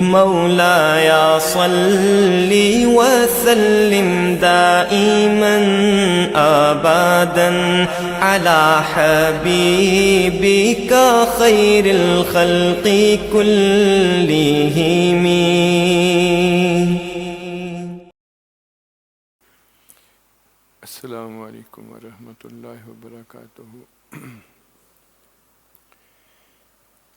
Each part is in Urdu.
مولاي صل وسلم دائما أبدا على حبيبك خير الخلق كلهم. السلام علیکم ورحمۃ اللہ وبرکاتہ.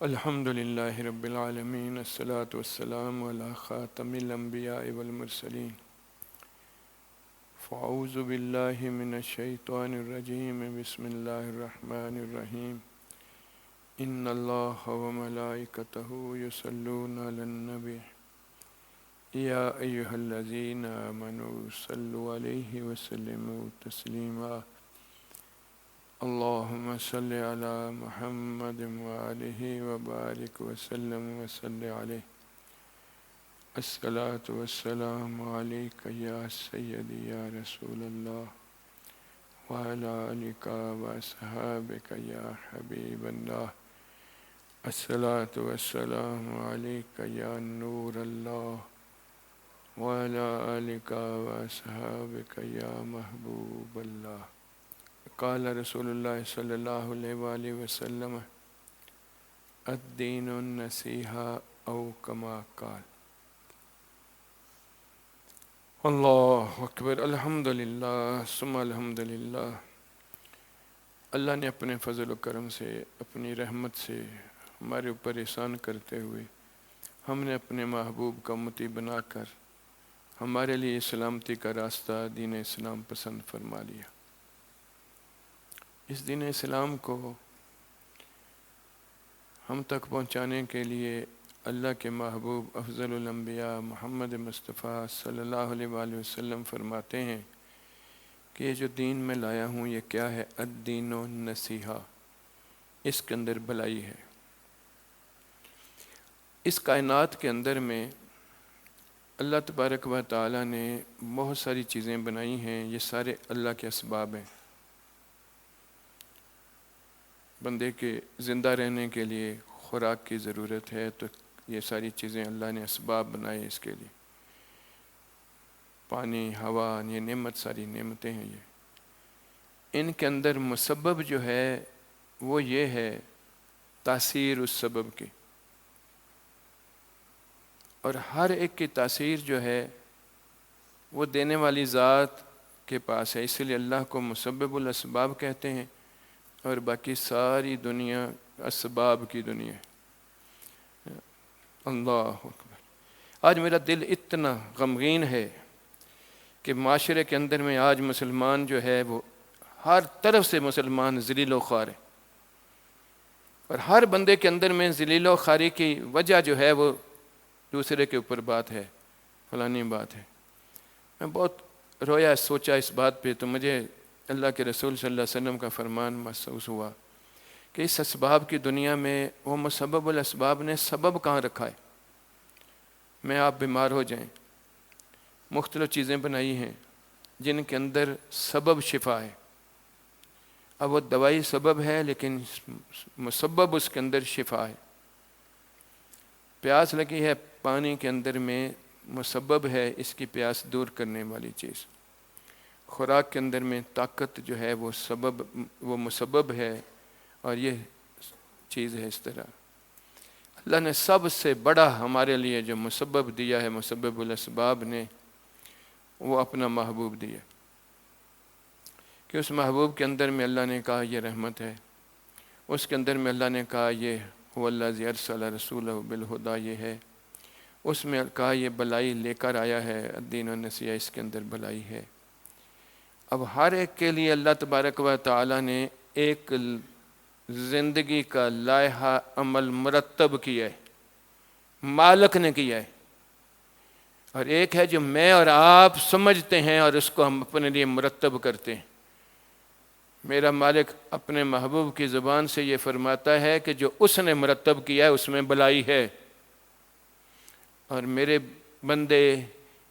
الحمد للہ رب العالمین، الصلاۃ والسلام علی خاتم الانبیاء والمرسلین. فاعوذ باللہ من الشیطان الرجیم، بسم اللہ الرحمن الرحیم. ان اللہ وملائکتہ یصلون علی النبی یا ایہا الذین آمنوا صلوا علیہ وسلموا تسلیما. اللہم صل علی محمد وآلہ وبارک وسلم وصل علیہ. الصلاۃ والسلام علیک یا سیدی یا رسول اللہ وعلی آلک واصحابک یا حبیب اللہ. الصلاۃ والسلام علیک یا نور اللہ وعلی آلک واصحابک یا محبوب اللہ. قال رسول اللہ صلی اللہ علیہ وآلہ وسلم الدین النصیحہ او کما قال. اللہ اکبر. الحمدللہ ثم الحمدللہ. اللہ نے اپنے فضل و کرم سے، اپنی رحمت سے ہمارے اوپر احسان کرتے ہوئے ہم نے اپنے محبوب کا امتی بنا کر ہمارے لیے سلامتی کا راستہ دین اسلام پسند فرما لیا. اس دین اسلام کو ہم تک پہنچانے کے لیے اللہ کے محبوب افضل الانبیاء محمد مصطفیٰ صلی اللہ علیہ وآلہ وسلم فرماتے ہیں کہ یہ جو دین میں لایا ہوں یہ کیا ہے؟ الدین النصیحہ. اس کے اندر بھلائی ہے. اس کائنات کے اندر میں اللہ تبارک و تعالیٰ نے بہت ساری چیزیں بنائی ہیں. یہ سارے اللہ کے اسباب ہیں. بندے کے زندہ رہنے کے لیے خوراک کی ضرورت ہے تو یہ ساری چیزیں اللہ نے اسباب بنائے اس کے لیے. پانی، ہوا، یہ نعمت، ساری نعمتیں ہیں. یہ ان کے اندر مسبب جو ہے وہ یہ ہے تاثیر اس سبب کی، اور ہر ایک کی تاثیر جو ہے وہ دینے والی ذات کے پاس ہے. اس لیے اللہ کو مسبب الاسباب کہتے ہیں اور باقی ساری دنیا اسباب کی دنیا ہے. اللہ اکبر. آج میرا دل اتنا غمگین ہے کہ معاشرے کے اندر میں آج مسلمان جو ہے وہ ہر طرف سے مسلمان ذلیل و خوار ہے، اور ہر بندے کے اندر میں ذلیل و خواری کی وجہ جو ہے وہ دوسرے کے اوپر بات ہے، فلانی بات ہے. میں بہت رویا، سوچا اس بات پہ تو مجھے اللہ کے رسول صلی اللہ علیہ وسلم کا فرمان محسوس ہوا کہ اس اسباب کی دنیا میں وہ مسبب الاسباب نے سبب کہاں رکھا ہے. میں آپ بیمار ہو جائیں، مختلف چیزیں بنائی ہیں جن کے اندر سبب شفا ہے. اب وہ دوائی سبب ہے لیکن مسبب اس کے اندر شفا ہے. پیاس لگی ہے، پانی کے اندر میں مسبب ہے اس کی پیاس دور کرنے والی چیز. خوراک کے اندر میں طاقت جو ہے وہ مسبب ہے، اور یہ چیز ہے. اس طرح اللہ نے سب سے بڑا ہمارے لیے جو مسبب دیا ہے، مسبب الاسباب نے، وہ اپنا محبوب دیا. کہ اس محبوب کے اندر میں اللہ نے کہا یہ رحمت ہے. اس کے اندر میں اللہ نے کہا یہ هو الذی ارسل رسولہ بالہدی، یہ ہے. اس میں کہا یہ بلائی لے کر آیا ہے، الدین النصیحہ، اس کے اندر بلائی ہے. اب ہر ایک کے لیے اللہ تبارک و تعالیٰ نے ایک زندگی کا لائحہ عمل مرتب کیا ہے، مالک نے کیا ہے. اور ایک ہے جو میں اور آپ سمجھتے ہیں اور اس کو ہم اپنے لیے مرتب کرتے ہیں. میرا مالک اپنے محبوب کی زبان سے یہ فرماتا ہے کہ جو اس نے مرتب کیا ہے اس میں بلائی ہے، اور میرے بندے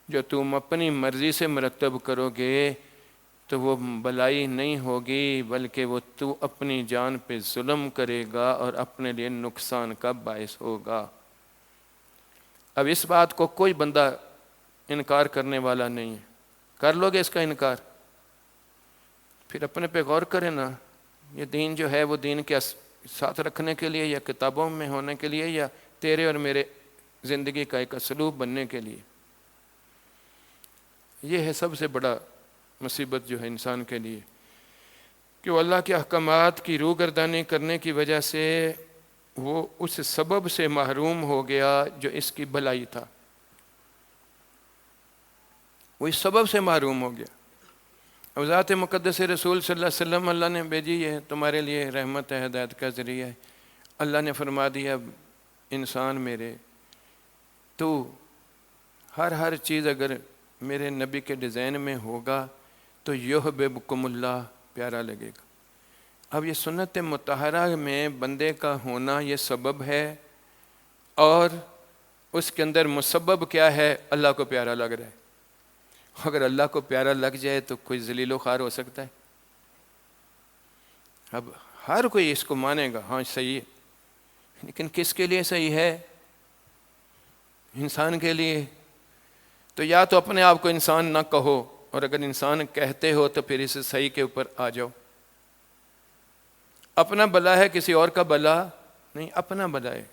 جو تم اپنی مرضی سے مرتب کرو گے تو وہ بلائی نہیں ہوگی، بلکہ وہ تو اپنی جان پہ ظلم کرے گا اور اپنے لیے نقصان کا باعث ہوگا. اب اس بات کو کوئی بندہ انکار کرنے والا نہیں ہے. کر لو گے اس کا انکار؟ پھر اپنے پہ غور کریں نا. یہ دین جو ہے وہ دین کے ساتھ رکھنے کے لیے یا کتابوں میں ہونے کے لیے یا تیرے اور میرے زندگی کا ایک اسلوب بننے کے لیے؟ یہ ہے سب سے بڑا مصیبت جو ہے انسان کے لیے کہ وہ اللہ کے احکامات کی روگردانی کرنے کی وجہ سے وہ اس سبب سے محروم ہو گیا جو اس کی بھلائی تھا. وہ اس سبب سے محروم ہو گیا. اب ذات مقدس رسول صلی اللہ علیہ وسلم اللہ نے بھیجی ہے تمہارے لیے رحمت ہے، ہدایت کا ذریعہ ہے. اللہ نے فرما دیا انسان میرے، تو ہر چیز اگر میرے نبی کے ڈیزائن میں ہوگا تو یحببکم اللہ، پیارا لگے گا. اب یہ سنت مطہرہ میں بندے کا ہونا یہ سبب ہے، اور اس کے اندر مسبب کیا ہے؟ اللہ کو پیارا لگ رہا ہے. اگر اللہ کو پیارا لگ جائے تو کوئی ذلیل و خوار ہو سکتا ہے؟ اب ہر کوئی اس کو مانے گا، ہاں صحیح ہے، لیکن کس کے لیے صحیح ہے؟ انسان کے لیے. تو یا تو اپنے آپ کو انسان نہ کہو، اور اگر انسان کہتے ہو تو پھر اس صحیح کے اوپر آ جاؤ. اپنا بلا ہے، کسی اور کا بلا نہیں، اپنا بلا ہے،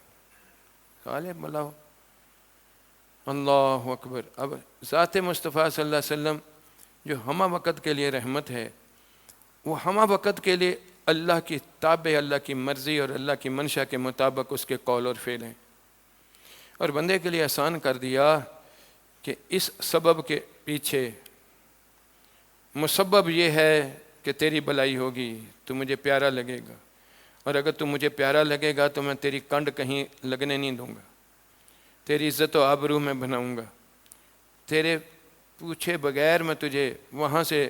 صالح بلا ہو. اللہ اکبر. اب ذات مصطفیٰ صلی اللہ علیہ وسلم جو ہمہ وقت کے لیے رحمت ہے، وہ ہمہ وقت کے لیے اللہ کی تابع، اللہ کی مرضی اور اللہ کی منشا کے مطابق اس کے قول اور فعل ہیں. اور بندے کے لیے آسان کر دیا کہ اس سبب کے پیچھے مسبب یہ ہے کہ تیری بھلائی ہوگی، تو مجھے پیارا لگے گا، اور اگر تو مجھے پیارا لگے گا تو میں تیری کنڈ کہیں لگنے نہیں دوں گا، تیری عزت و آبرو میں بناؤں گا، تیرے پوچھے بغیر میں تجھے وہاں سے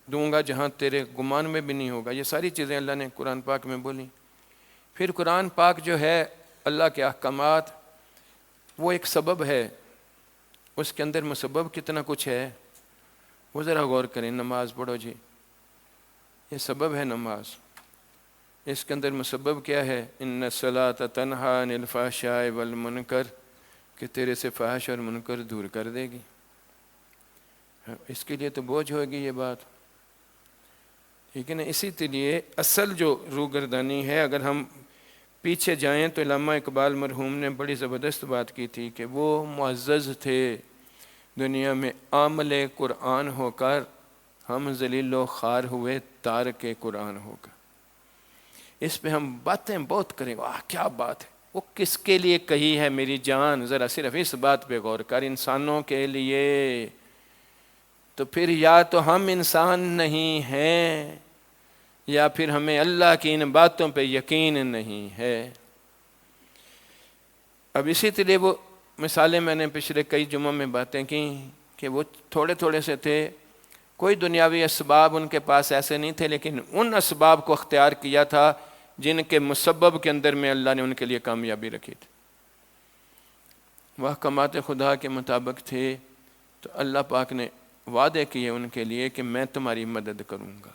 دوں گا جہاں تیرے گمان میں بھی نہیں ہوگا. یہ ساری چیزیں اللہ نے قرآن پاک میں بولی. پھر قرآن پاک جو ہے اللہ کے احکامات، وہ ایک سبب ہے، اس کے اندر مسبب کتنا کچھ ہے وہ ذرا غور کریں. نماز پڑھو جی، یہ سبب ہے نماز. اس کے اندر مسبب کیا ہے؟ ان الصلاۃ تنہی عن الفحشاء والمنکر، کہ تیرے سے فحش اور منکر دور کر دے گی. اس کے لیے تو بوجھ ہوگی یہ بات، ٹھیک ہے نا. اسی لیے اصل جو روگردانی ہے، اگر ہم پیچھے جائیں تو علامہ اقبال مرحوم نے بڑی زبردست بات کی تھی کہ وہ معزز تھے دنیا میں عامل قرآن ہو کر، ہم ذلیل و خوار ہوئے تارک قرآن ہو کر. اس پہ ہم باتیں بہت کریں گے. کیا بات ہے، وہ کس کے لیے کہی ہے میری جان؟ ذرا صرف اس بات پہ غور کر. انسانوں کے لیے. تو پھر یا تو ہم انسان نہیں ہیں، یا پھر ہمیں اللہ کی ان باتوں پہ یقین نہیں ہے. اب اسی طرح وہ مثالیں میں نے پچھلے کئی جمعوں میں باتیں کی کہ وہ تھوڑے سے تھے، کوئی دنیاوی اسباب ان کے پاس ایسے نہیں تھے، لیکن ان اسباب کو اختیار کیا تھا جن کے مسبب کے اندر میں اللہ نے ان کے لیے کامیابی رکھی تھی. وہ احکامات خدا کے مطابق تھے، تو اللہ پاک نے وعدے کیے ان کے لیے کہ میں تمہاری مدد کروں گا.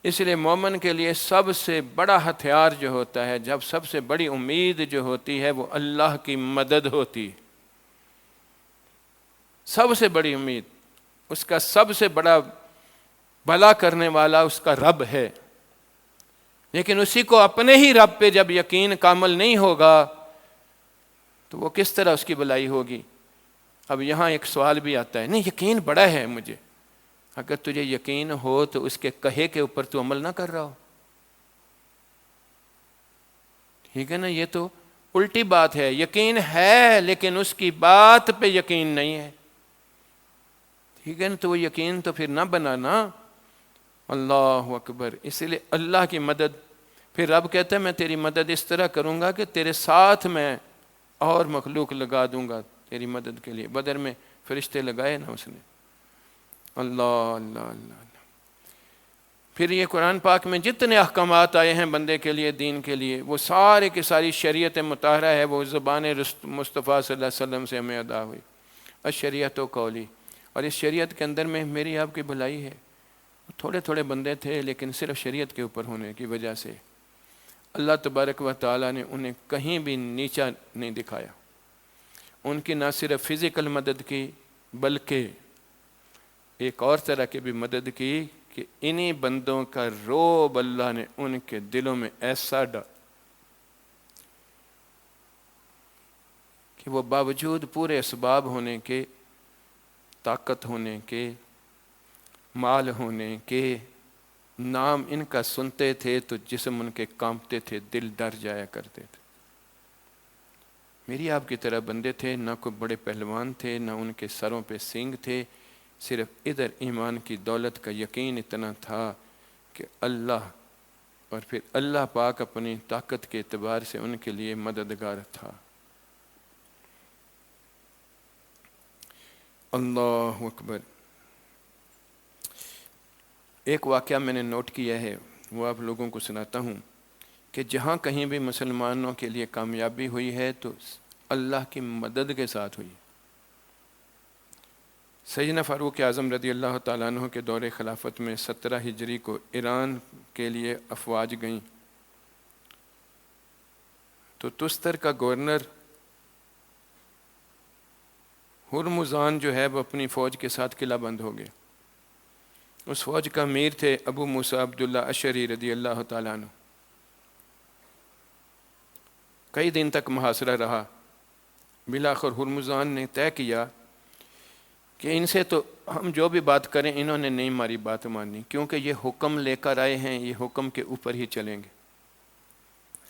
اس لیے مومن کے لیے سب سے بڑا ہتھیار جو ہوتا ہے، جب سب سے بڑی امید جو ہوتی ہے، وہ اللہ کی مدد ہوتی. سب سے بڑی امید، اس کا سب سے بڑا بھلا کرنے والا اس کا رب ہے. لیکن اسی کو اپنے ہی رب پہ جب یقین کامل نہیں ہوگا تو وہ کس طرح اس کی بھلائی ہوگی؟ اب یہاں ایک سوال بھی آتا ہے، نہیں یقین بڑا ہے مجھے. اگر تجھے یقین ہو تو اس کے کہے کے اوپر تو عمل نہ کر رہا ہو، ٹھیک ہے نا. یہ تو الٹی بات ہے. یقین ہے لیکن اس کی بات پہ یقین نہیں ہے، ٹھیک ہے نا. تو وہ یقین تو پھر نہ بنانا. اللہ اکبر. اسی لیے اللہ کی مدد، پھر رب کہتا ہے میں تیری مدد اس طرح کروں گا کہ تیرے ساتھ میں اور مخلوق لگا دوں گا تیری مدد کے لیے. بدر میں فرشتے لگائے نا اس نے. اللہ اللہ اللہ. پھر یہ قرآن پاک میں جتنے احکامات آئے ہیں بندے کے لیے، دین کے لیے، وہ سارے کی ساری شریعت مطہرہ ہے، وہ زبان مصطفیٰ صلی اللہ علیہ وسلم سے ہمیں ادا ہوئی. الشریعت و قولی. اور اس شریعت کے اندر میں میری آپ کی بھلائی ہے. تھوڑے بندے تھے لیکن صرف شریعت کے اوپر ہونے کی وجہ سے اللہ تبارک و تعالیٰ نے انہیں کہیں بھی نیچا نہیں دکھایا. ان کی نہ صرف فزیکل مدد کی بلکہ ایک اور طرح کی بھی مدد کی کہ انہی بندوں کا رعب اللہ نے ان کے دلوں میں ایسا ڈالا کہ وہ باوجود پورے اسباب ہونے کے، طاقت ہونے کے، مال ہونے کے، نام ان کا سنتے تھے تو جسم ان کے کانپتے تھے، دل ڈر جایا کرتے تھے۔ میری آپ کی طرح بندے تھے، نہ کوئی بڑے پہلوان تھے، نہ ان کے سروں پہ سینگ تھے، صرف ادھر ایمان کی دولت کا یقین اتنا تھا کہ اللہ، اور پھر اللہ پاک اپنی طاقت کے اعتبار سے ان کے لیے مددگار تھا۔ اللہ اکبر۔ ایک واقعہ میں نے نوٹ کیا ہے، وہ آپ لوگوں کو سناتا ہوں کہ جہاں کہیں بھی مسلمانوں کے لیے کامیابی ہوئی ہے تو اللہ کی مدد کے ساتھ ہوئی۔ سیدنا فاروق اعظم رضی اللہ تعالیٰ عنہ کے دور خلافت میں 17 ہجری کو ایران کے لیے افواج گئیں، تو تستر کا گورنر ہرمزان جو ہے وہ اپنی فوج کے ساتھ قلعہ بند ہو گئے۔ اس فوج کا امیر تھے ابو موسیٰ عبداللہ اشعری رضی اللہ تعالیٰ عنہ۔ کئی دن تک محاصرہ رہا، بالآخر ہرمزان نے طے کیا کہ ان سے تو ہم جو بھی بات کریں انہوں نے نہیں ہماری بات ماننی، کیونکہ یہ حکم لے کر آئے ہیں، یہ حکم کے اوپر ہی چلیں گے،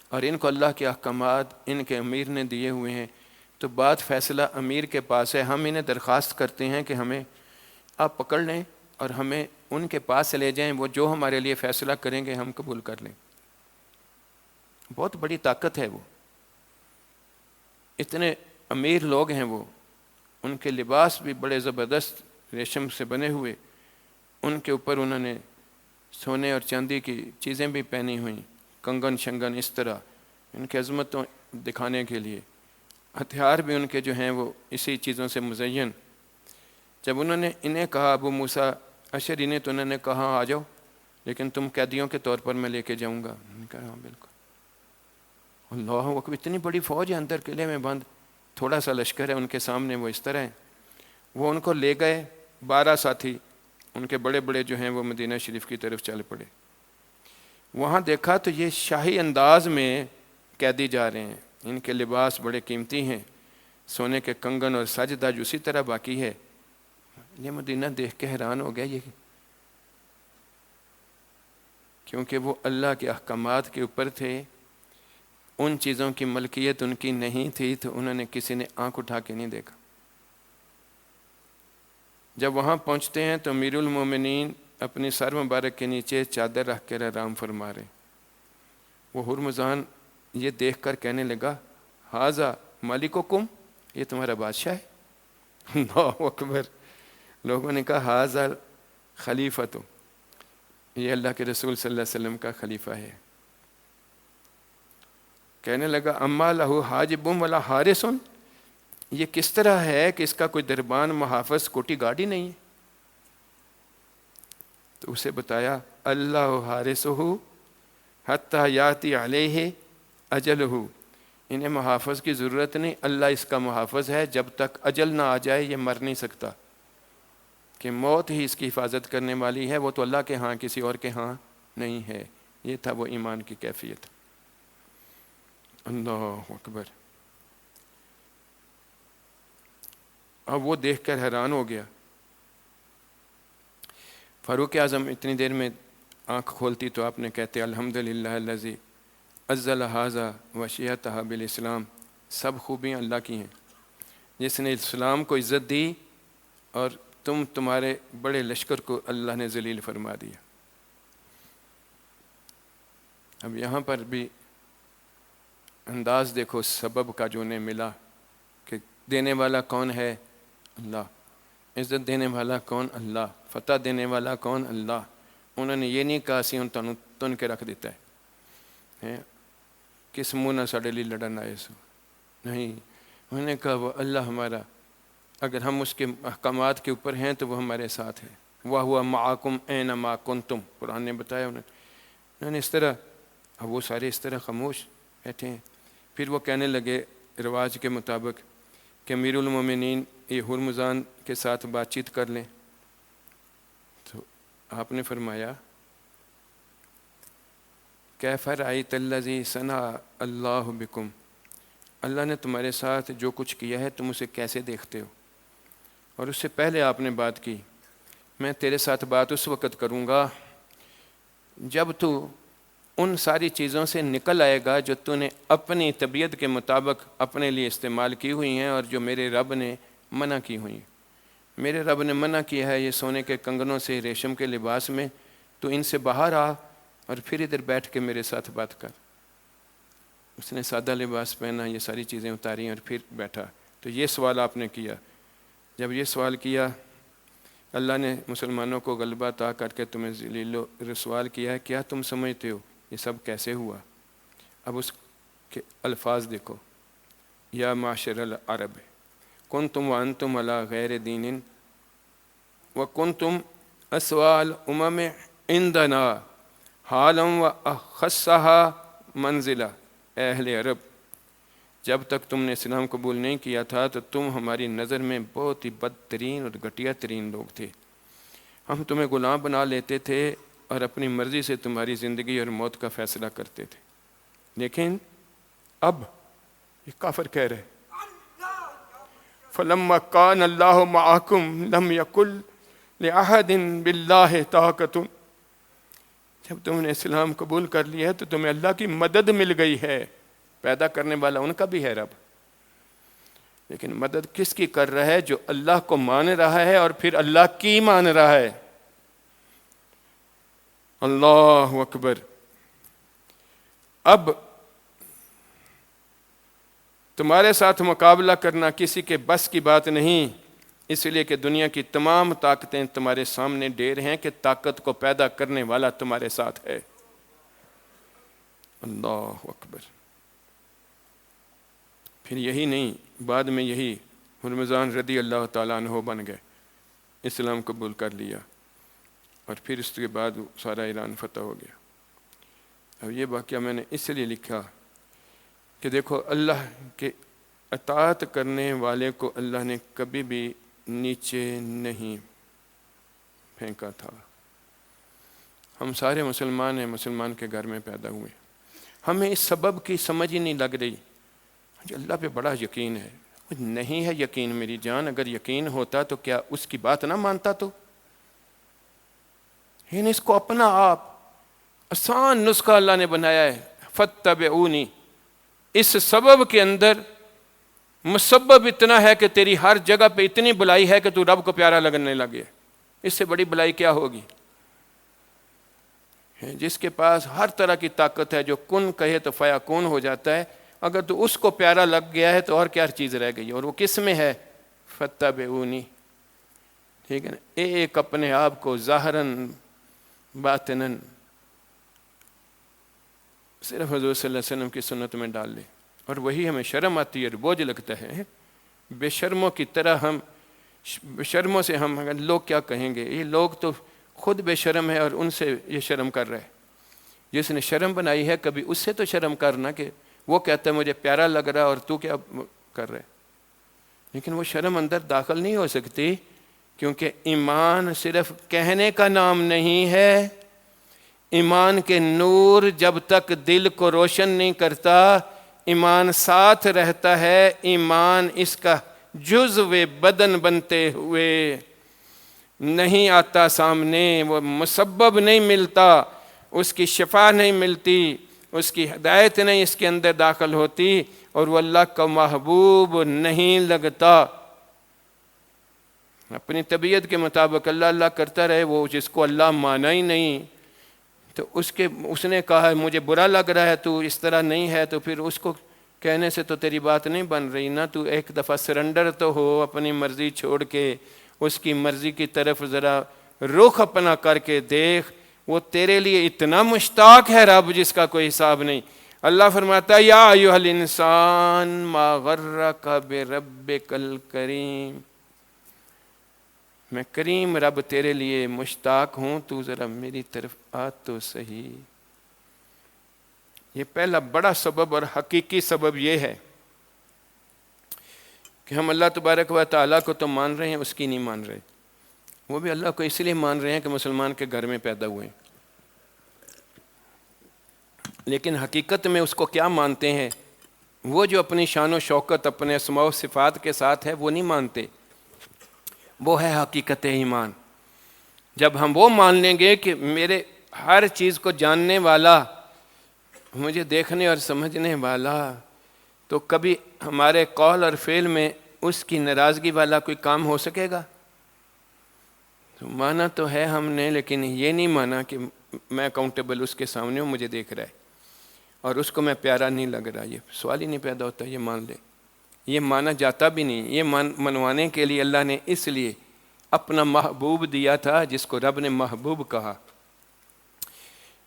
اور ان کو اللہ کے احکامات ان کے امیر نے دیے ہوئے ہیں، تو بات فیصلہ امیر کے پاس ہے۔ ہم انہیں درخواست کرتے ہیں کہ ہمیں آپ پکڑ لیں اور ہمیں ان کے پاس سے لے جائیں، وہ جو ہمارے لیے فیصلہ کریں گے ہم قبول کر لیں۔ بہت بڑی طاقت ہے وہ، اتنے امیر لوگ ہیں وہ، ان کے لباس بھی بڑے زبردست ریشم سے بنے ہوئے، ان کے اوپر انہوں نے سونے اور چاندی کی چیزیں بھی پہنی ہوئیں، کنگن شنگن، اس طرح ان کی عظمتوں دکھانے کے لیے، ہتھیار بھی ان کے جو ہیں وہ اسی چیزوں سے مزین۔ جب انہوں نے انہیں کہا، ابو موسیٰ اشعری نے، تو انہوں نے کہا آ جاؤ، لیکن تم قیدیوں کے طور پر میں لے کے جاؤں گا۔ انہوں نے کہا ہاں بالکل۔ اللہ اکبر، اتنی بڑی فوج ہے اندر قلعے میں بند، تھوڑا سا لشکر ہے ان کے سامنے، وہ اس طرح ہیں۔ وہ ان کو لے گئے، 12 ساتھی ان کے بڑے بڑے جو ہیں وہ مدینہ شریف کی طرف چل پڑے۔ وہاں دیکھا تو یہ شاہی انداز میں قیدی جا رہے ہیں، ان کے لباس بڑے قیمتی ہیں، سونے کے کنگن اور سجدہ جو اسی طرح باقی ہے۔ یہ مدینہ دیکھ کے حیران ہو گیا، یہ کیونکہ وہ اللہ کے احکامات کے اوپر تھے، ان چیزوں کی ملکیت ان کی نہیں تھی، تو انہوں نے کسی نے آنکھ اٹھا کے نہیں دیکھا۔ جب وہاں پہنچتے ہیں تو امیر المومنین اپنی سر مبارک کے نیچے چادر رکھ کر آرام فرما رہے۔ وہ ہرمزان یہ دیکھ کر کہنے لگا، ہاذا مالککم، یہ تمہارا بادشاہ ہے؟ اللہ اکبر۔ لوگوں نے کہا ہاذا خلیفۃ، یہ اللہ کے رسول صلی اللہ علیہ وسلم کا خلیفہ ہے۔ کہنے لگا اما لہو حاجب ولا حارس، یہ کس طرح ہے کہ اس کا کوئی دربان، محافظ، کوٹی گارڈ ہی نہیں ہے؟ تو اسے بتایا اللہ حارسہ حتی یاتی علیہ اجلہ، انہیں محافظ کی ضرورت نہیں، اللہ اس کا محافظ ہے، جب تک اجل نہ آ جائے یہ مر نہیں سکتا، کہ موت ہی اس کی حفاظت کرنے والی ہے، وہ تو اللہ کے ہاں کسی اور کے ہاں نہیں ہے۔ یہ تھا وہ ایمان کی کیفیت۔ اللہ اکبر۔ اب وہ دیکھ کر حیران ہو گیا۔ فاروق اعظم اتنی دیر میں آنکھ کھولتی تو آپ نے کہتے الحمدللہ الذی انزل ھذا وشیعتہ بالاسلام، سب خوبیاں اللہ کی ہیں، جس نے اسلام کو عزت دی اور تمہارے بڑے لشکر کو اللہ نے ذلیل فرما دیا۔ اب یہاں پر بھی انداز دیکھو سبب کا جو انہیں ملا، کہ دینے والا کون ہے؟ اللہ۔ عزت دینے والا کون؟ اللہ۔ فتح دینے والا کون؟ اللہ۔ انہوں نے یہ نہیں کہا سی ان تن کے رکھ دیتا ہے، کس منہ نہ ساڑے لی لڑن آئے سو، نہیں، انہوں نے کہا وہ اللہ ہمارا، اگر ہم اس کے احکامات کے اوپر ہیں تو وہ ہمارے ساتھ ہے، وَهُوَ مَعَكُمْ أَيْنَمَا كُنْتُمْ، قرآن نے بتایا انہوں نے اس طرح۔ اب وہ سارے اس طرح خاموش بیٹھے ہیں۔ پھر وہ کہنے لگے رواج کے مطابق کہ امیر المومنین یہ ہرمزان کے ساتھ بات چیت کر لیں، تو آپ نے فرمایا کیف رأیت الذی صنع اللہ بکم، اللہ نے تمہارے ساتھ جو کچھ کیا ہے تم اسے کیسے دیکھتے ہو؟ اور اس سے پہلے آپ نے بات کی میں تیرے ساتھ بات اس وقت کروں گا جب تو ان ساری چیزوں سے نکل آئے گا جو تو نے اپنی طبیعت کے مطابق اپنے لیے استعمال کی ہوئی ہیں اور جو میرے رب نے منع کی ہوئی ہیں۔ میرے رب نے منع کیا ہے یہ سونے کے کنگنوں سے، ریشم کے لباس میں، تو ان سے باہر آ اور پھر ادھر بیٹھ کے میرے ساتھ بات کر۔ اس نے سادہ لباس پہنا، یہ ساری چیزیں اتاری اور پھر بیٹھا۔ تو یہ سوال آپ نے کیا۔ جب یہ سوال کیا، اللہ نے مسلمانوں کو غلبہ عطا کر کے تمہیں ذلیل و رسوال کیا ہے، کیا تم سمجھتے ہو یہ سب کیسے ہوا؟ اب اس کے الفاظ دیکھو، یا معاشر العرب کنتم وانتم علی غیر دین وکنتم اسوأ الامم عندنا حالا واخصها منزلہ۔ اے اہل عرب، جب تک تم نے اسلام قبول نہیں کیا تھا تو تم ہماری نظر میں بہت ہی بدترین اور گھٹیا ترین لوگ تھے۔ ہم تمہیں غلام بنا لیتے تھے اور اپنی مرضی سے تمہاری زندگی اور موت کا فیصلہ کرتے تھے۔ لیکن اب یہ کافر کہہ رہے فَلَمَّا كَانَ اللَّهُ مَعَكُمْ لَمْ يَكُنْ لِأَحَدٍ بِاللَّهِ طَاقَةٌ، جب تم نے اسلام قبول کر لیا ہے تو تمہیں اللہ کی مدد مل گئی ہے۔ پیدا کرنے والا ان کا بھی ہے رب، لیکن مدد کس کی کر رہا ہے؟ جو اللہ کو مان رہا ہے اور پھر اللہ کی مان رہا ہے۔ اللہ اکبر۔ اب تمہارے ساتھ مقابلہ کرنا کسی کے بس کی بات نہیں، اس لیے کہ دنیا کی تمام طاقتیں تمہارے سامنے ڈھیر ہیں کہ طاقت کو پیدا کرنے والا تمہارے ساتھ ہے۔ اللہ اکبر۔ پھر یہی نہیں، بعد میں یہی ہرمزان رضی اللہ تعالیٰ عنہ بن گئے، اسلام قبول کر لیا، اور پھر اس کے بعد سارا ایران فتح ہو گیا۔ اب یہ واقعہ میں نے اس لیے لکھا کہ دیکھو اللہ کے اطاعت کرنے والے کو اللہ نے کبھی بھی نیچے نہیں پھینکا تھا۔ ہم سارے مسلمان ہیں، مسلمان کے گھر میں پیدا ہوئے، ہمیں اس سبب کی سمجھ ہی نہیں لگ رہی۔ اللہ پہ بڑا یقین ہے، نہیں ہے یقین میری جان، اگر یقین ہوتا تو کیا اس کی بات نہ مانتا؟ تو اس کو اپنا آپ آسان نسخہ اللہ نے بنایا ہے، فَاتَّبِعُونِی۔ اس سبب کے اندر مسبب اتنا ہے کہ تیری ہر جگہ پہ اتنی بلائی ہے کہ تو رب کو پیارا لگنے لگے۔ اس سے بڑی بلائی کیا ہوگی؟ جس کے پاس ہر طرح کی طاقت ہے، جو کن کہے تو فیکون ہو جاتا ہے، اگر تو اس کو پیارا لگ گیا ہے تو اور کیا چیز رہ گئی؟ اور وہ کس میں ہے؟ فَاتَّبِعُونِی۔ ٹھیک ہے نا؟ ایک اپنے آپ کو ظاہراً باطناً صرف حضور صلی اللہ علیہ وسلم کی سنت میں ڈال لے، اور وہی ہمیں شرم آتی ہے اور بوجھ لگتا ہے۔ بے شرموں کی طرح ہم بے شرموں سے ہم لوگ کیا کہیں گے؟ یہ لوگ تو خود بے شرم ہے اور ان سے یہ شرم کر رہے۔ جس نے شرم بنائی ہے کبھی اس سے تو شرم کرنا کہ وہ کہتا ہے مجھے پیارا لگ رہا اور تو کیا کر رہے، لیکن وہ شرم اندر داخل نہیں ہو سکتی، کیونکہ ایمان صرف کہنے کا نام نہیں ہے۔ ایمان کے نور جب تک دل کو روشن نہیں کرتا، ایمان ساتھ رہتا ہے، ایمان اس کا جزو بدن بنتے ہوئے نہیں آتا سامنے، وہ مسبب نہیں ملتا، اس کی شفا نہیں ملتی، اس کی ہدایت نہیں اس کے اندر داخل ہوتی، اور وہ اللہ کا محبوب نہیں لگتا۔ اپنی طبیعت کے مطابق اللہ اللہ کرتا رہے، وہ جس کو اللہ مانا ہی نہیں، تو اس نے کہا مجھے برا لگ رہا ہے، تو اس طرح نہیں ہے، تو پھر اس کو کہنے سے تو تیری بات نہیں بن رہی نا۔ تو ایک دفعہ سرنڈر تو ہو، اپنی مرضی چھوڑ کے اس کی مرضی کی طرف ذرا رخ اپنا کر کے دیکھ، وہ تیرے لیے اتنا مشتاق ہے رب جس کا کوئی حساب نہیں۔ اللہ فرماتا ہے یا ایھا الانسان ما غرک بربک الکریم، میں کریم رب تیرے لیے مشتاق ہوں، تو ذرا میری طرف آ تو صحیح۔ یہ پہلا بڑا سبب اور حقیقی سبب یہ ہے کہ ہم اللہ تبارک و تعالیٰ کو تو مان رہے ہیں، اس کی نہیں مان رہے۔ وہ بھی اللہ کو اس لیے مان رہے ہیں کہ مسلمان کے گھر میں پیدا ہوئے ہیں، لیکن حقیقت میں اس کو کیا مانتے ہیں؟ وہ جو اپنی شان و شوکت اپنے اسماء و صفات کے ساتھ ہے وہ نہیں مانتے، وہ ہے حقیقت ایمان۔ جب ہم وہ مان لیں گے کہ میرے ہر چیز کو جاننے والا، مجھے دیکھنے اور سمجھنے والا، تو کبھی ہمارے قول اور فعل میں اس کی ناراضگی والا کوئی کام ہو سکے گا؟ تو مانا تو ہے ہم نے، لیکن یہ نہیں مانا کہ میں اکاؤنٹیبل اس کے سامنے ہوں، مجھے دیکھ رہا ہے اور اس کو میں پیارا نہیں لگ رہا، یہ سوال ہی نہیں پیدا ہوتا، یہ مان لے۔ یہ مانا جاتا بھی نہیں۔ یہ منوانے کے لیے اللہ نے اس لیے اپنا محبوب دیا تھا جس کو رب نے محبوب کہا۔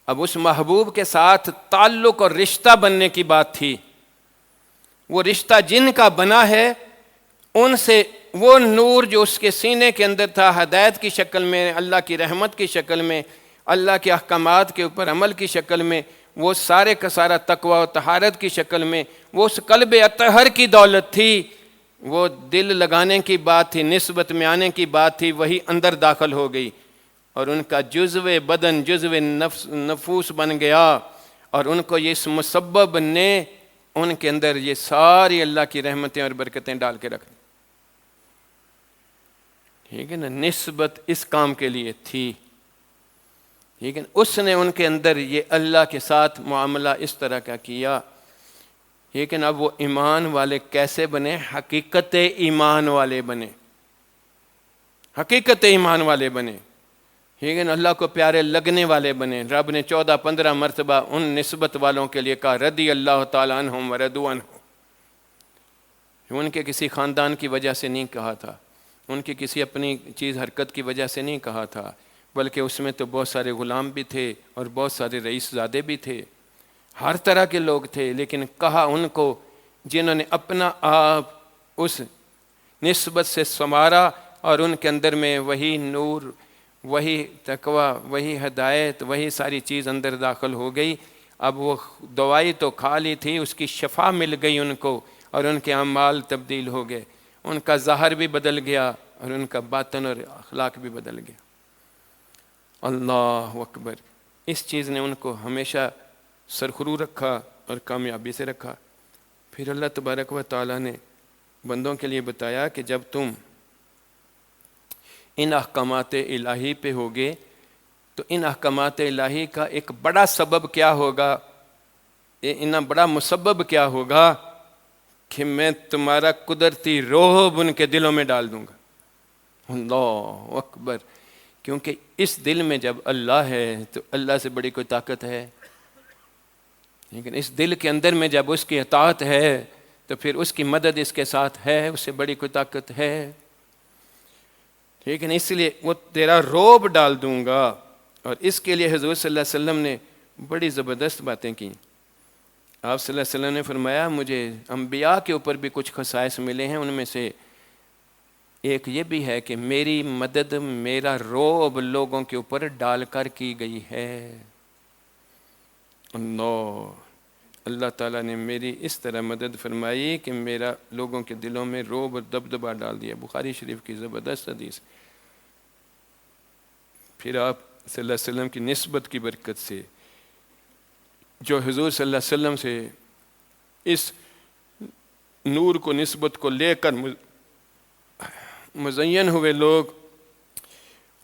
اب اس محبوب کے ساتھ تعلق اور رشتہ بننے کی بات تھی، وہ رشتہ جن کا بنا ہے ان سے وہ نور جو اس کے سینے کے اندر تھا، ہدایت کی شکل میں، اللہ کی رحمت کی شکل میں، اللہ کے احکامات کے اوپر عمل کی شکل میں، وہ سارے کا سارا تقوی و طہارت کی شکل میں، وہ اس قلب اطہر کی دولت تھی، وہ دل لگانے کی بات تھی، نسبت میں آنے کی بات تھی، وہی اندر داخل ہو گئی اور ان کا جزو بدن، جزو نفوس بن گیا، اور ان کو یہ اس مسبب نے ان کے اندر یہ ساری اللہ کی رحمتیں اور برکتیں ڈال کے رکھ دی۔ ٹھیک ہے نا، نسبت اس کام کے لیے تھی، لیکن اس نے ان کے اندر یہ اللہ کے ساتھ معاملہ اس طرح کا کیا۔ لیکن اب وہ ایمان والے کیسے بنے؟ حقیقت ایمان والے بنے، حقیقت ایمان والے بنے، لیکن اللہ کو پیارے لگنے والے بنے۔ رب نے 14-15 مرتبہ ان نسبت والوں کے لیے کہا رضی اللہ تعالیٰ عنہم ورضوا عنہ۔ ان کے کسی خاندان کی وجہ سے نہیں کہا تھا، ان کی کسی اپنی چیز حرکت کی وجہ سے نہیں کہا تھا، بلکہ اس میں تو بہت سارے غلام بھی تھے اور بہت سارے رئیس زادے بھی تھے، ہر طرح کے لوگ تھے، لیکن کہا ان کو جنہوں نے اپنا آپ اس نسبت سے سنوارا اور ان کے اندر میں وہی نور، وہی تقوی، وہی ہدایت، وہی ساری چیز اندر داخل ہو گئی۔ اب وہ دوائی تو کھا لی تھی، اس کی شفا مل گئی ان کو، اور ان کے اعمال تبدیل ہو گئے، ان کا ظاہر بھی بدل گیا اور ان کا باطن اور اخلاق بھی بدل گیا۔ اللہ اکبر۔ اس چیز نے ان کو ہمیشہ سرخرو رکھا اور کامیابی سے رکھا۔ پھر اللہ تبارک و تعالیٰ نے بندوں کے لیے بتایا کہ جب تم ان احکامات الہی پہ ہوگے تو ان احکامات الہی کا ایک بڑا سبب کیا ہوگا، ان بڑا مسبب کیا ہوگا کہ میں تمہارا قدرتی رعب ان کے دلوں میں ڈال دوں گا۔ اللہ اکبر۔ کیونکہ اس دل میں جب اللہ ہے تو اللہ سے بڑی کوئی طاقت ہے، لیکن اس دل کے اندر میں جب اس کی اطاعت ہے تو پھر اس کی مدد اس کے ساتھ ہے، اس سے بڑی کوئی طاقت ہے۔ لیکن اس لیے وہ تیرا رعب ڈال دوں گا، اور اس کے لیے حضور صلی اللہ علیہ وسلم نے بڑی زبردست باتیں کی۔ آپ صلی اللہ علیہ وسلم نے فرمایا مجھے انبیاء کے اوپر بھی کچھ خصائص ملے ہیں، ان میں سے ایک یہ بھی ہے کہ میری مدد، میرا رعب لوگوں کے اوپر ڈال کر کی گئی ہے۔ اللہ تعالیٰ نے میری اس طرح مدد فرمائی کہ میرا لوگوں کے دلوں میں رعب اور دبدبہ ڈال دیا۔ بخاری شریف کی زبردست حدیث۔ پھر آپ صلی اللہ علیہ وسلم کی نسبت کی برکت سے، جو حضور صلی اللہ علیہ وسلم سے اس نور کو، نسبت کو لے کر مزین ہوئے لوگ،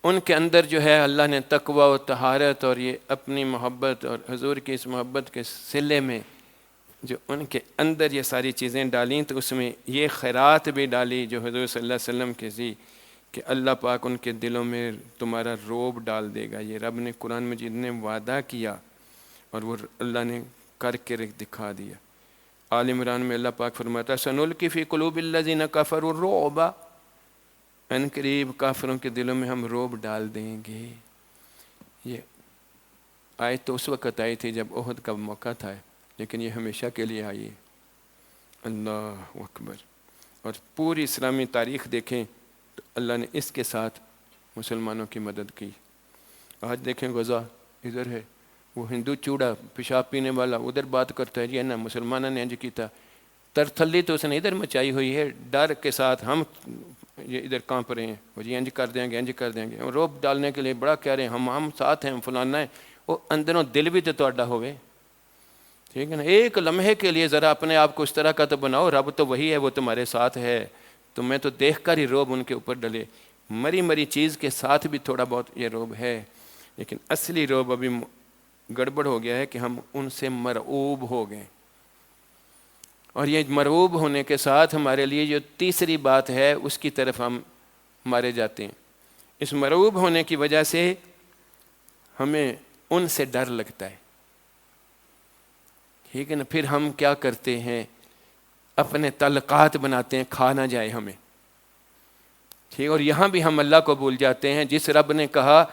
ان کے اندر جو ہے اللہ نے تقوی و طہارت اور یہ اپنی محبت اور حضور کی اس محبت کے صلے میں جو ان کے اندر یہ ساری چیزیں ڈالیں، تو اس میں یہ خیرات بھی ڈالی جو حضور صلی اللہ علیہ وسلم کی تھی کہ اللہ پاک ان کے دلوں میں تمہارا رعب ڈال دے گا۔ یہ رب نے قرآن مجید نے وعدہ کیا اور وہ اللہ نے کر کے دکھا دیا۔ آل عمران میں اللہ پاک فرماتا ہے سنلقی فی قلوب الذین کفروا الرعب، ان قریب کافروں کے دلوں میں ہم رعب ڈال دیں گے۔ یہ آیت تو اس وقت آئی تھی جب احد کا موقع تھا، لیکن یہ ہمیشہ کے لیے آئی ہے۔ اللہ اکبر۔ اور پوری اسلامی تاریخ دیکھیں تو اللہ نے اس کے ساتھ مسلمانوں کی مدد کی۔ آج دیکھیں غزہ ادھر ہے، وہ ہندو چوڑا پیشاب پینے والا ادھر بات کرتا ہے جی نا مسلمانوں نے انج کیتا، ترتھلی تو اس نے ادھر مچائی ہوئی ہے، ڈر کے ساتھ ہم یہ ادھر کانپ رہے ہیں، وہ جی انج کر دیں گے، انج کر دیں گے، روب ڈالنے کے لیے بڑا کہہ رہے ہیں ہم ساتھ ہیں، فلانا ہے، وہ اندروں دل بھی تو تہاڈا ہوئے، ٹھیک ہے نا۔ ایک لمحے کے لیے ذرا اپنے آپ کو اس طرح کا تو بناؤ، رب تو وہی ہے، وہ تمہارے ساتھ ہے، تمہیں تو دیکھ کر ہی روب ان کے اوپر ڈلے۔ مری مری چیز کے ساتھ بھی تھوڑا بہت یہ روب ہے، لیکن اصلی روب ابھی گڑبڑ ہو گیا ہے کہ ہم ان سے مرعوب ہو گئے، اور یہ مرعوب ہونے کے ساتھ ہمارے لیے جو تیسری بات ہے اس کی طرف ہم مارے جاتے ہیں۔ اس مرعوب ہونے کی وجہ سے ہمیں ان سے ڈر لگتا ہے، ٹھیک ہے نا۔ پھر ہم کیا کرتے ہیں، اپنے تعلقات بناتے ہیں، کھا نہ جائے ہمیں، ٹھیک۔ اور یہاں بھی ہم اللہ کو بھول جاتے ہیں، جس رب نے کہا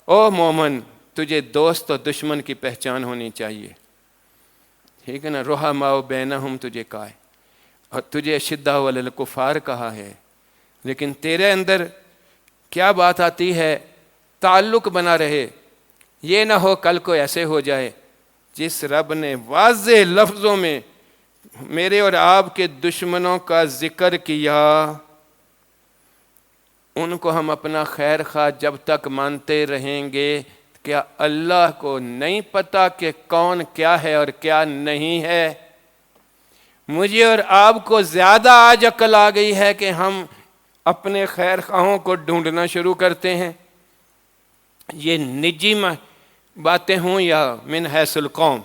او مومن تجھے دوست اور دشمن کی پہچان ہونی چاہیے، ٹھیک ہے نا۔ رحماء بینہم تجھے کہا ہے، اور تجھے اشداء علی الکفار کہا ہے، لیکن تیرے اندر کیا بات آتی ہے، تعلق بنا رہے، یہ نہ ہو کل کو ایسے ہو جائے جس رب نے واضح لفظوں میں میرے اور آپ کے دشمنوں کا ذکر کیا، ان کو ہم اپنا خیر خواہ جب تک مانتے رہیں گے، کیا اللہ کو نہیں پتا کہ کون کیا ہے اور کیا نہیں ہے؟ مجھے اور آپ کو زیادہ آج عقل آ گئی ہے کہ ہم اپنے خیر خواہوں کو ڈھونڈنا شروع کرتے ہیں، یہ نجی باتیں ہوں یا من حیث القوم۔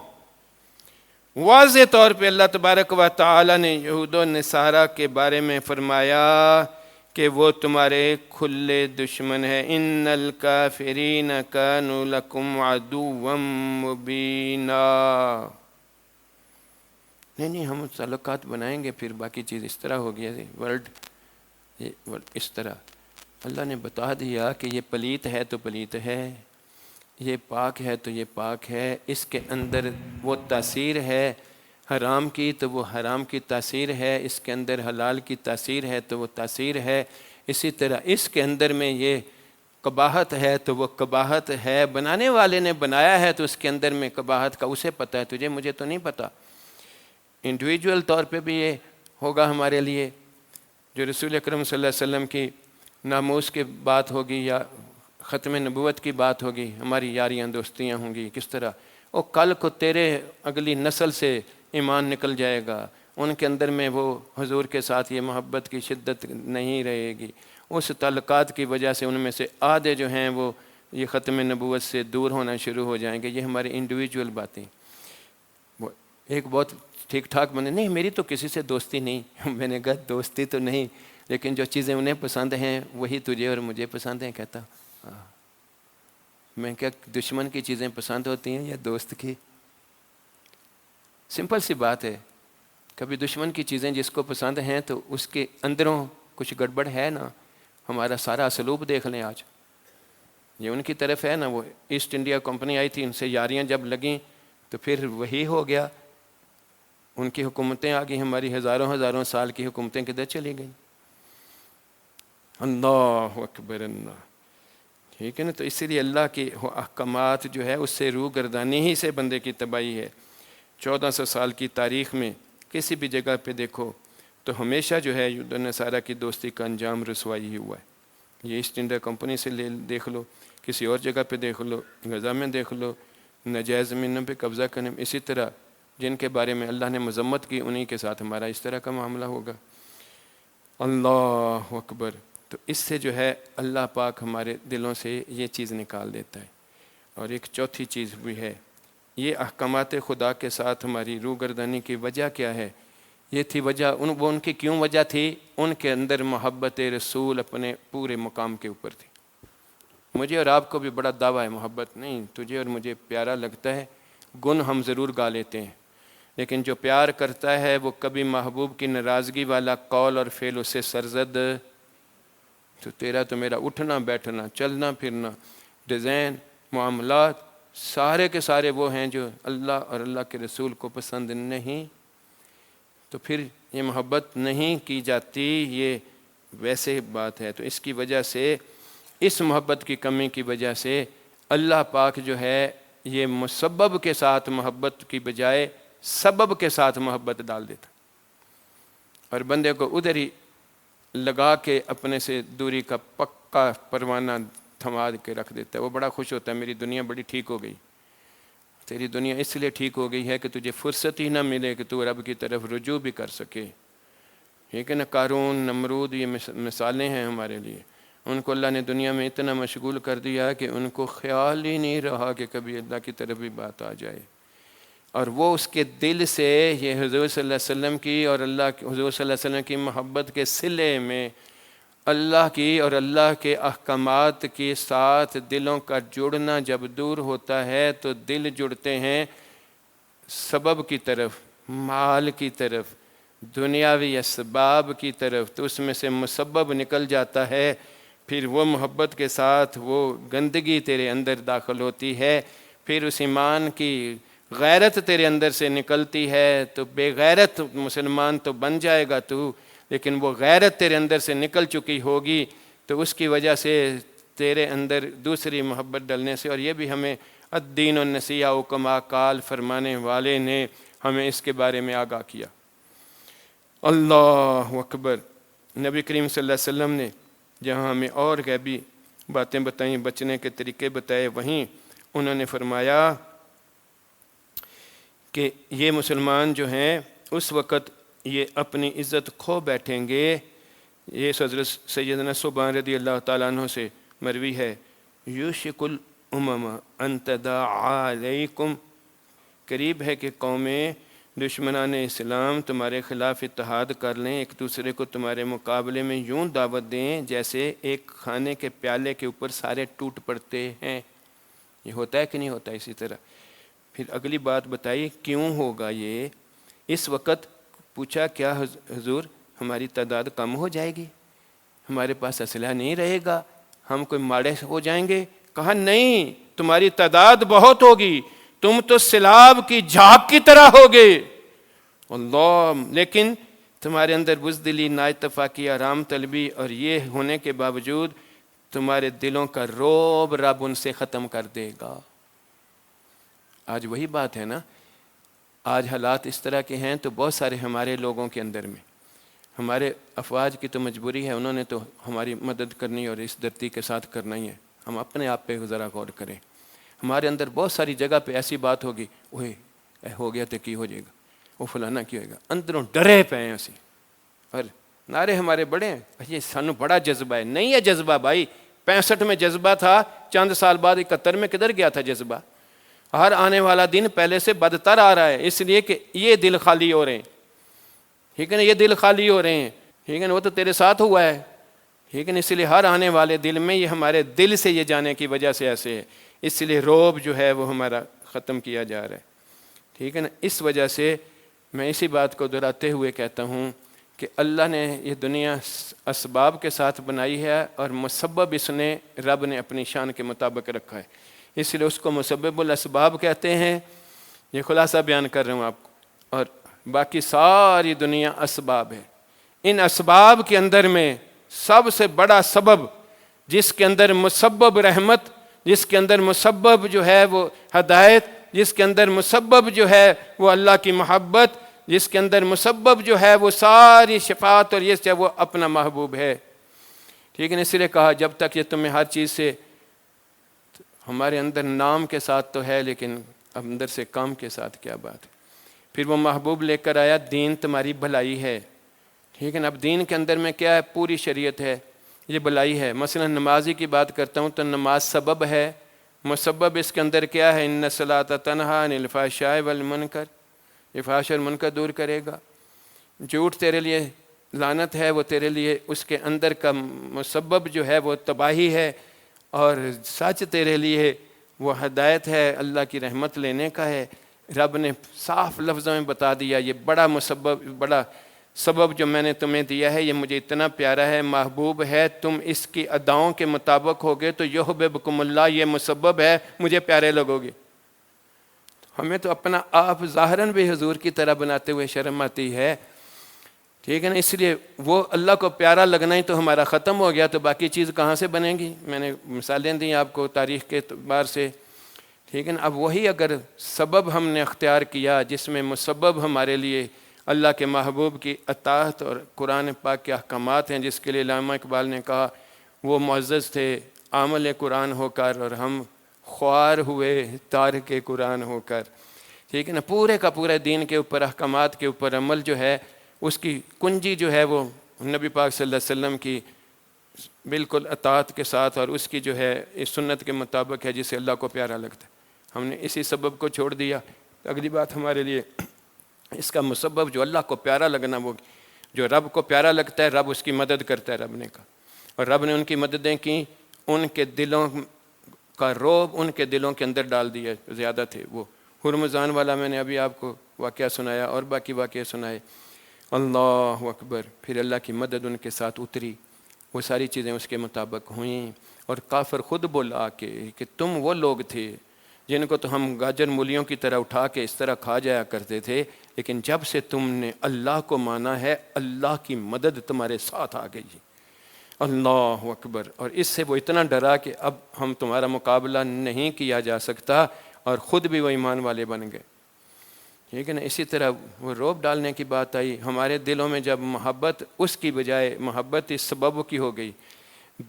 واضح طور پہ اللہ تبارک و تعالی نے یہود و نصارہ کے بارے میں فرمایا کہ وہ تمہارے کھلے دشمن ہیں، ان الکافرین کانوا لکم عدوا مبینا۔ نہیں ہم تعلقات بنائیں گے، پھر باقی چیز اس طرح ہو گیا، ورلڈ اس طرح اللہ نے بتا دیا کہ یہ پلیت ہے تو پلیت ہے، یہ پاک ہے تو یہ پاک ہے، اس کے اندر وہ تاثیر ہے حرام کی تو وہ حرام کی تاثیر ہے، اس کے اندر حلال کی تاثیر ہے تو وہ تاثیر ہے، اسی طرح اس کے اندر میں یہ قباحت ہے تو وہ قباحت ہے، بنانے والے نے بنایا ہے تو اس کے اندر میں قباحت کا اسے پتہ ہے، تجھے مجھے تو نہیں پتہ۔ انڈیویجول طور پہ بھی یہ ہوگا ہمارے لیے، جو رسول اکرم صلی اللہ علیہ وسلم کی ناموس کی بات ہوگی یا ختم نبوت کی بات ہوگی، ہماری یاریاں دوستیاں ہوں گی، کس طرح وہ کل کو تیرے اگلی نسل سے ایمان نکل جائے گا، ان کے اندر میں وہ حضور کے ساتھ یہ محبت کی شدت نہیں رہے گی، اس تعلقات کی وجہ سے ان میں سے آدھے جو ہیں وہ یہ ختم نبوت سے دور ہونا شروع ہو جائیں گے۔ یہ ہماری انڈیویجول باتیں۔ وہ ایک بہت ٹھیک ٹھاک بندے، نہیں میری تو کسی سے دوستی نہیں، میں نے کہا دوستی تو نہیں، لیکن جو چیزیں انہیں پسند ہیں وہی تجھے اور مجھے پسند ہیں۔ کہتا میں کیا دشمن کی چیزیں پسند ہوتی ہیں یا دوست کی؟ سمپل سی بات ہے، کبھی دشمن کی چیزیں جس کو پسند ہیں تو اس کے اندروں کچھ گڑبڑ ہے نا۔ ہمارا سارا اسلوب دیکھ لیں آج، یہ ان کی طرف ہے نا، وہ ایسٹ انڈیا کمپنی آئی تھی، ان سے یاریاں جب لگیں تو پھر وہی ہو گیا، ان کی حکومتیں آ گئیں، ہماری ہزاروں ہزاروں سال کی حکومتیں کدھر چلی گئیں؟ اللہ اکبر اللہ، ٹھیک ہے نا۔ تو اسی لیے اللہ کے احکامات جو ہے اس سے روح گردانی ہی سے بندے کی تباہی ہے۔ 1400 سال کی تاریخ میں کسی بھی جگہ پہ دیکھو تو ہمیشہ جو ہے یہود و نصارہ کی دوستی کا انجام رسوائی ہی ہوا ہے۔ یہ ایسٹ انڈیا کمپنی سے دیکھ لو، کسی اور جگہ پہ دیکھ لو، غزہ میں دیکھ لو، ناجائز زمینوں پہ قبضہ کرنے، اسی طرح جن کے بارے میں اللہ نے مذمت کی انہی کے ساتھ ہمارا اس طرح کا معاملہ ہوگا۔ اللہ اکبر۔ تو اس سے جو ہے اللہ پاک ہمارے دلوں سے یہ چیز نکال دیتا ہے۔ اور ایک چوتھی چیز بھی ہے، یہ احکامات خدا کے ساتھ ہماری روح گردانی کی وجہ کیا ہے؟ یہ تھی وجہ، ان کی کیوں وجہ تھی؟ ان کے اندر محبت رسول اپنے پورے مقام کے اوپر تھی۔ مجھے اور آپ کو بھی بڑا دعویٰ ہے محبت، نہیں تجھے اور مجھے پیارا لگتا ہے، گن ہم ضرور گا لیتے ہیں، لیکن جو پیار کرتا ہے وہ کبھی محبوب کی ناراضگی والا قول اور فعل اسے سرزد، تو تیرا تو میرا اٹھنا بیٹھنا چلنا پھرنا ڈیزائن معاملات سارے کے سارے وہ ہیں جو اللہ اور اللہ کے رسول کو پسند نہیں، تو پھر یہ محبت نہیں کی جاتی، یہ ویسے بات ہے۔ تو اس کی وجہ سے، اس محبت کی کمی کی وجہ سے اللہ پاک جو ہے یہ مسبب کے ساتھ محبت کی بجائے سبب کے ساتھ محبت ڈال دیتا۔ اور بندے کو ادھر ہی لگا کے اپنے سے دوری کا پکا پروانہ تھما کے رکھ دیتا ہے۔ وہ بڑا خوش ہوتا ہے میری دنیا بڑی ٹھیک ہو گئی۔ تیری دنیا اس لیے ٹھیک ہو گئی ہے کہ تجھے فرصت ہی نہ ملے کہ تو رب کی طرف رجوع بھی کر سکے۔ ٹھیک ہے نا، قارون، نمرود، یہ مثالیں ہیں ہمارے لیے۔ ان کو اللہ نے دنیا میں اتنا مشغول کر دیا کہ ان کو خیال ہی نہیں رہا کہ کبھی اللہ کی طرف بھی بات آ جائے، اور وہ اس کے دل سے یہ حضور صلی اللہ علیہ وسلم کی اور حضور صلی اللہ علیہ وسلم کی محبت کے صلے میں اللہ کی اور اللہ کے احکامات کے ساتھ دلوں کا جڑنا جب دور ہوتا ہے تو دل جڑتے ہیں سبب کی طرف، مال کی طرف، دنیاوی اسباب کی طرف، تو اس میں سے مسبب نکل جاتا ہے۔ پھر وہ محبت کے ساتھ وہ گندگی تیرے اندر داخل ہوتی ہے، پھر اس ایمان کی غیرت تیرے اندر سے نکلتی ہے، تو بے غیرت مسلمان تو بن جائے گا تو، لیکن وہ غیرت تیرے اندر سے نکل چکی ہوگی تو اس کی وجہ سے تیرے اندر دوسری محبت ڈلنے سے۔ اور یہ بھی ہمیں الدین النصیحہ کما قال فرمانے والے نے ہمیں اس کے بارے میں آگاہ کیا۔ اللہ اکبر۔ نبی کریم صلی اللہ علیہ وسلم نے جہاں ہمیں اور غیبی باتیں بتائیں، بچنے کے طریقے بتائے، وہیں انہوں نے فرمایا کہ یہ مسلمان جو ہیں اس وقت یہ اپنی عزت کھو بیٹھیں گے۔ یہ حضرت سیدنا صوبان رضی اللہ تعالیٰ عنہ سے مروی ہے، یوشک الامم ان تداعی علیکم، قریب ہے کہ قومیں دشمنان اسلام تمہارے خلاف اتحاد کر لیں، ایک دوسرے کو تمہارے مقابلے میں یوں دعوت دیں جیسے ایک کھانے کے پیالے کے اوپر سارے ٹوٹ پڑتے ہیں۔ یہ ہوتا ہے کہ نہیں ہوتا اسی طرح؟ پھر اگلی بات بتائی کیوں ہوگا یہ؟ اس وقت پوچھا کیا حضور ہماری تعداد کم ہو جائے گی، ہمارے پاس اسلحہ نہیں رہے گا، ہم کوئی ماڑے ہو جائیں گے؟ کہا نہیں، تمہاری تعداد بہت ہوگی، تم تو سیلاب کی جھاگ کی طرح ہوگے اللہ، لیکن تمہارے اندر بزدلی، نااتفاقی، آرام طلبی اور یہ ہونے کے باوجود تمہارے دلوں کا رعب رب ان سے ختم کر دے گا۔ آج وہی بات ہے نا، آج حالات اس طرح کے ہیں تو بہت سارے ہمارے لوگوں کے اندر میں، ہمارے افواج کی تو مجبوری ہے، انہوں نے تو ہماری مدد کرنی اور اس دھرتی کے ساتھ کرنا ہی ہے، ہم اپنے آپ پہ ذرا غور کریں۔ ہمارے اندر بہت ساری جگہ پہ ایسی بات ہوگی، اوہ ہو گیا تو کی ہو جائے گا، وہ فلانا کی ہوئے گا، اندروں ڈرے پے ہیں اسی، اور نعرے ہمارے بڑے ہیں، یہ سانو بڑا جذبہ ہے۔ نہیں ہے جذبہ بھائی، 65 میں جذبہ تھا، چند سال بعد 71 میں کدھر گیا تھا جذبہ؟ ہر آنے والا دن پہلے سے بدتر آ رہا ہے، اس لیے کہ یہ دل خالی ہو رہے ہیں، ٹھیک ہے نا، یہ دل خالی ہو رہے ہیں، ٹھیک ہے نا، وہ تو تیرے ساتھ ہوا ہے، ٹھیک ہے نا، اس لیے ہر آنے والے دل میں یہ ہمارے دل سے یہ جانے کی وجہ سے ایسے ہے، اس لیے رعب جو ہے وہ ہمارا ختم کیا جا رہا ہے، ٹھیک ہے نا۔ اس وجہ سے میں اسی بات کو دہراتے ہوئے کہتا ہوں کہ اللہ نے یہ دنیا اسباب کے ساتھ بنائی ہے اور مسبب اس نے رب نے اپنی شان کے مطابق رکھا ہے، اس لیے اس کو مسبب الاسباب کہتے ہیں۔ یہ خلاصہ بیان کر رہا ہوں آپ کو، اور باقی ساری دنیا اسباب ہے۔ ان اسباب کے اندر میں سب سے بڑا سبب جس کے اندر مسبب رحمت، جس کے اندر مسبب جو ہے وہ ہدایت، جس کے اندر مسبب جو ہے وہ اللہ کی محبت، جس کے اندر مسبب جو ہے وہ ساری شفاعت اور یہ وہ اپنا محبوب ہے، ٹھیک ہے۔ اس لیے کہا جب تک یہ تمہیں ہر چیز سے، ہمارے اندر نام کے ساتھ تو ہے لیکن اندر سے کام کے ساتھ کیا بات ہے۔ پھر وہ محبوب لے کر آیا، دین تمہاری بھلائی ہے، ٹھیک ہے نا۔ اب دین کے اندر میں کیا ہے؟ پوری شریعت ہے، یہ بھلائی ہے۔ مثلا نمازی کی بات کرتا ہوں تو نماز سبب ہے، مسبب اس کے اندر کیا ہے؟ ان الصلاۃ تنہیٰ عن الفحشاء والمنکر، یہ فحش اور منکر دور کرے گا۔ جھوٹ تیرے لیے لعنت ہے، وہ تیرے لیے اس کے اندر کا مسبب جو ہے وہ تباہی ہے، اور سچ تیرے لیے وہ ہدایت ہے، اللہ کی رحمت لینے کا ہے۔ رب نے صاف لفظوں میں بتا دیا یہ بڑا مسبب، بڑا سبب جو میں نے تمہیں دیا ہے یہ مجھے اتنا پیارا ہے، محبوب ہے، تم اس کی اداؤں کے مطابق ہوگے تو یحببکم اللہ، یہ مسبب ہے، مجھے پیارے لگو گے۔ ہمیں تو اپنا آپ ظاہراً بھی حضور کی طرح بناتے ہوئے شرم آتی ہے، ٹھیک ہے نا۔ اس لیے وہ اللہ کو پیارا لگنا ہی تو ہمارا ختم ہو گیا، تو باقی چیز کہاں سے بنے گی؟ میں نے مثالیں دیں آپ کو تاریخ کے اعتبار سے، ٹھیک ہے نا۔ اب وہی اگر سبب ہم نے اختیار کیا جس میں مسبب ہمارے لیے اللہ کے محبوب کی اطاعت اور قرآن پاک کے احکامات ہیں، جس کے لیے علامہ اقبال نے کہا وہ معزز تھے عامل قرآن ہو کر اور ہم خوار ہوئے تارک قرآن ہو کر۔ ٹھیک ہے نا، پورے کا پورے دین کے اوپر احکامات کے اوپر عمل جو ہے اس کی کنجی جو ہے وہ نبی پاک صلی اللہ علیہ وسلم کی بالکل اطاعت کے ساتھ اور اس کی جو ہے اس سنت کے مطابق ہے جسے اللہ کو پیارا لگتا ہے۔ ہم نے اسی سبب کو چھوڑ دیا۔ اگلی بات ہمارے لیے اس کا مسبب جو اللہ کو پیارا لگنا، وہ جو رب کو پیارا لگتا ہے رب اس کی مدد کرتا ہے، رب نے کہا، اور رب نے ان کی مددیں کی، ان کے دلوں کا روب ان کے دلوں کے اندر ڈال دیا، زیادہ تھے وہ۔ ہرمزان والا میں نے ابھی آپ کو واقعہ سنایا اور باقی واقعے سنائے۔ اللہ اکبر، پھر اللہ کی مدد ان کے ساتھ اتری، وہ ساری چیزیں اس کے مطابق ہوئیں، اور کافر خود بولا کہ تم وہ لوگ تھے جن کو تو ہم گاجر مولیوں کی طرح اٹھا کے اس طرح کھا جایا کرتے تھے، لیکن جب سے تم نے اللہ کو مانا ہے اللہ کی مدد تمہارے ساتھ آ گئی۔ اللہ اکبر، اور اس سے وہ اتنا ڈرا کہ اب ہم تمہارا مقابلہ نہیں کیا جا سکتا، اور خود بھی وہ ایمان والے بن گئے۔ ٹھیک ہے نا، اسی طرح وہ روب ڈالنے کی بات آئی ہمارے دلوں میں، جب محبت اس کی بجائے محبت اس سبب کی ہو گئی،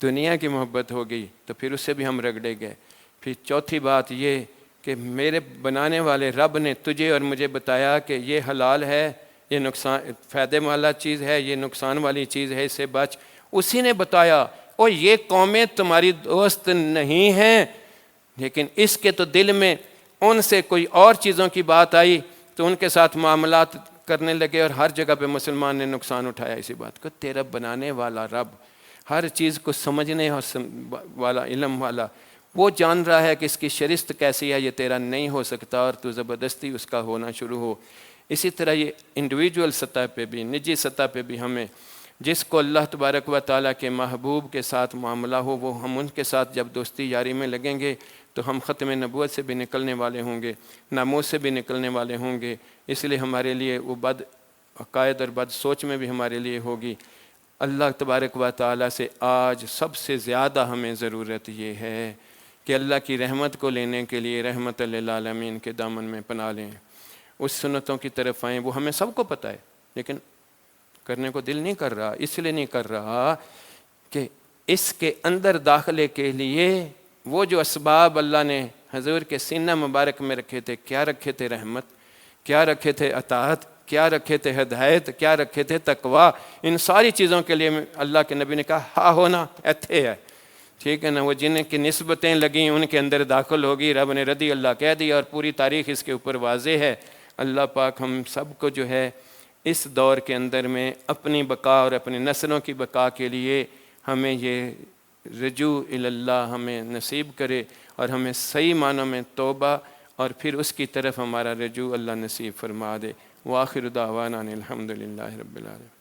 دنیا کی محبت ہو گئی، تو پھر اس سے بھی ہم رگڑے گئے۔ پھر چوتھی بات یہ کہ میرے بنانے والے رب نے تجھے اور مجھے بتایا کہ یہ حلال ہے، یہ نقصان فائدے والا چیز ہے، یہ نقصان والی چیز ہے، اس سے بچ۔ اسی نے بتایا اور یہ قومیں تمہاری دوست نہیں ہیں، لیکن اس کے تو دل میں ان سے کوئی اور چیزوں کی بات آئی تو ان کے ساتھ معاملات کرنے لگے، اور ہر جگہ پہ مسلمان نے نقصان اٹھایا اسی بات کو۔ تیرا بنانے والا رب، ہر چیز کو سمجھنے والا، علم والا، وہ جان رہا ہے کہ اس کی شرست کیسی ہے، یہ تیرا نہیں ہو سکتا، اور تو زبردستی اس کا ہونا شروع ہو۔ اسی طرح یہ انڈیویجول سطح پہ بھی، نجی سطح پہ بھی، ہمیں جس کو اللہ تبارک و تعالیٰ کے محبوب کے ساتھ معاملہ ہو، وہ ہم ان کے ساتھ جب دوستی یاری میں لگیں گے تو ہم ختم نبوت سے بھی نکلنے والے ہوں گے، ناموس سے بھی نکلنے والے ہوں گے۔ اس لیے ہمارے لیے وہ بد عقائد اور بد سوچ میں بھی ہمارے لیے ہوگی۔ اللہ تبارک و تعالیٰ سے آج سب سے زیادہ ہمیں ضرورت یہ ہے کہ اللہ کی رحمت کو لینے کے لیے رحمت للعالمین کے دامن میں پناہ لیں، اس سنتوں کی طرف آئیں۔ وہ ہمیں سب کو پتہ ہے، لیکن کرنے کو دل نہیں کر رہا، اس لیے نہیں کر رہا کہ اس کے اندر داخلے کے لیے وہ جو اسباب اللہ نے حضور کے سینہ مبارک میں رکھے تھے، کیا رکھے تھے؟ رحمت، کیا رکھے تھے؟ اطاعت، کیا رکھے تھے؟ ہدایت، کیا رکھے تھے؟ تقویٰ۔ ان ساری چیزوں کے لیے اللہ کے نبی نے کہا ہاں ہونا ایتھے ہے۔ ٹھیک ہے نا، وہ جن کی نسبتیں لگیں ان کے اندر داخل ہوگی، رب نے رضی اللہ کہہ دیا، اور پوری تاریخ اس کے اوپر واضح ہے۔ اللہ پاک ہم سب کو جو ہے اس دور کے اندر میں اپنی بقا اور اپنی نسلوں کی بقا کے لیے ہمیں یہ رجوع اللہ ہمیں نصیب کرے، اور ہمیں صحیح معنوں میں توبہ اور پھر اس کی طرف ہمارا رجوع اللہ نصیب فرما دے۔ وآخر دعوانا الحمدللہ رب العالمین۔